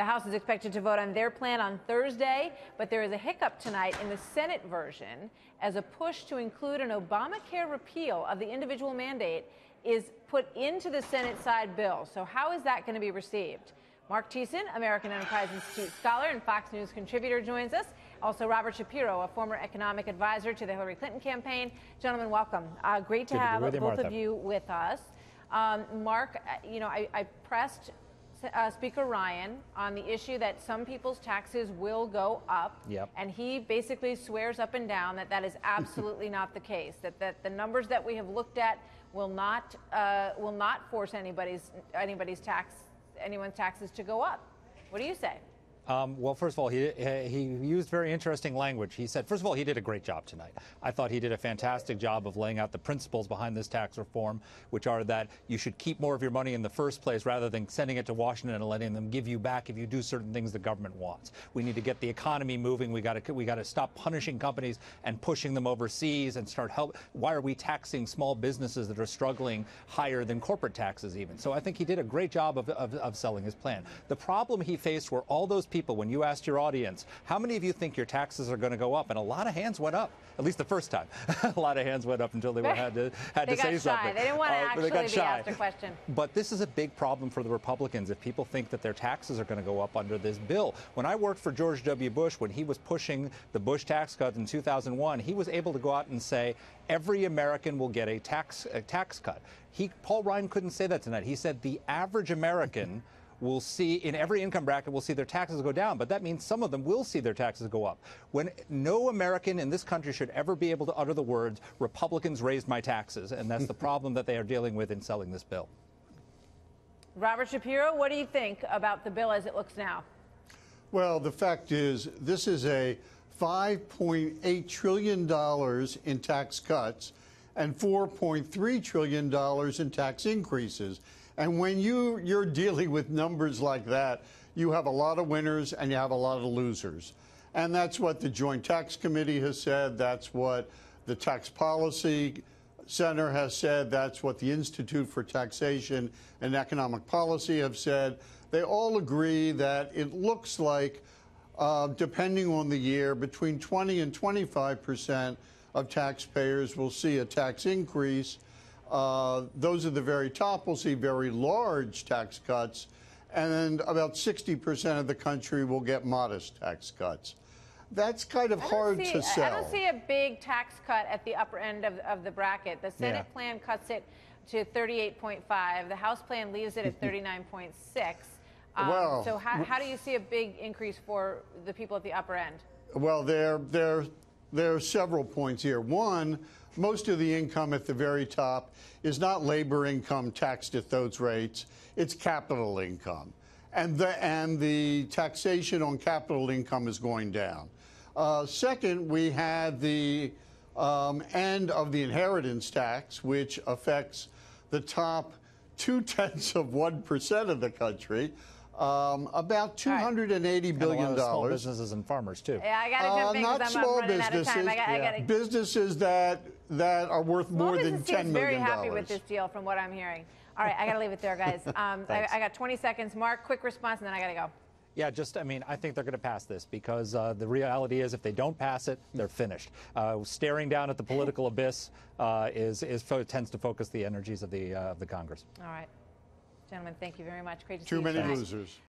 The House is expected to vote on their plan on Thursday, but there is a hiccup tonight in the Senate version as a push to include an Obamacare repeal of the individual mandate is put into the Senate side bill. So how is that going to be received? Marc Thiessen, American Enterprise Institute scholar and Fox News contributor, joins us. Also, Robert Shapiro, a former economic advisor to the Hillary Clinton campaign. Gentlemen, welcome. Great to have both of you with us. Mark, I pressed Speaker Ryan on the issue that some people's taxes will go up. Yep. And he basically swears up and down that that is absolutely not the case, that the numbers that we have looked at will not force anyone's taxes to go up. What do you say? Well, first of all, he used very interesting language. He said, first of all, he did a great job tonight. I thought he did a fantastic job of laying out the principles behind this tax reform, which are that you should keep more of your money in the first place rather than sending it to Washington and letting them give you back if you do certain things the government wants. We need to get the economy moving. We got to stop punishing companies and pushing them overseas and start help. Why are we taxing small businesses that are struggling higher than corporate taxes even? So I think he did a great job of selling his plan. The problem he faced were all those people, when you asked your audience, how many of you think your taxes are going to go up? And a lot of hands went up, at least the first time. A lot of hands went up until they had to say something. They didn't want to actually be asked a question. But this is a big problem for the Republicans if people think that their taxes are going to go up under this bill. When I worked for George W. Bush, when he was pushing the Bush tax cut in 2001, he was able to go out and say, every American will get a tax cut. Paul Ryan couldn't say that tonight. He said the average American will see, in every income bracket, will see their taxes go down, but that means some of them will see their taxes go up. When no American in this country should ever be able to utter the words, Republicans raised my taxes, and that's the problem that they are dealing with in selling this bill. Robert Shapiro, what do you think about the bill as it looks now? Well, the fact is, this is a $5.8 trillion in tax cuts and $4.3 trillion in tax increases. And when you're dealing with numbers like that, you have a lot of winners and you have a lot of losers. And that's what the Joint Tax Committee has said. That's what the Tax Policy Center has said. That's what the Institute for Taxation and Economic Policy have said. They all agree that it looks like, depending on the year, between 20 and 25% of taxpayers will see a tax increase. Those at the very top will see very large tax cuts, and about 60% of the country will get modest tax cuts. That's kind of hard to sell. I don't see a big tax cut at the upper end of the bracket. The Senate plan cuts it to 38.5. The House plan leaves it at 39.6. Well, so how do you see a big increase for the people at the upper end? Well, there are several points here. One, most of the income at the very top is not labor income taxed at those rates. It's capital income. And the taxation on capital income is going down. Second, we had the end of the inheritance tax, which affects the top 0.2% of the country. About $280 billion. And a lot of small businesses and farmers, too. Yeah, I got to jump in because I'm running out of time. Businesses that are worth more than $10 million. Very happy with this deal from what I'm hearing. All right, I got to leave it there, guys. I got 20 seconds. Mark, quick response, and then I got to go. Yeah, I think they're going to pass this because the reality is if they don't pass it, they're finished. Staring down at the political abyss tends to focus the energies of the Congress. All right. Gentlemen, thank you very much. Great to see you. Too many tonight. losers.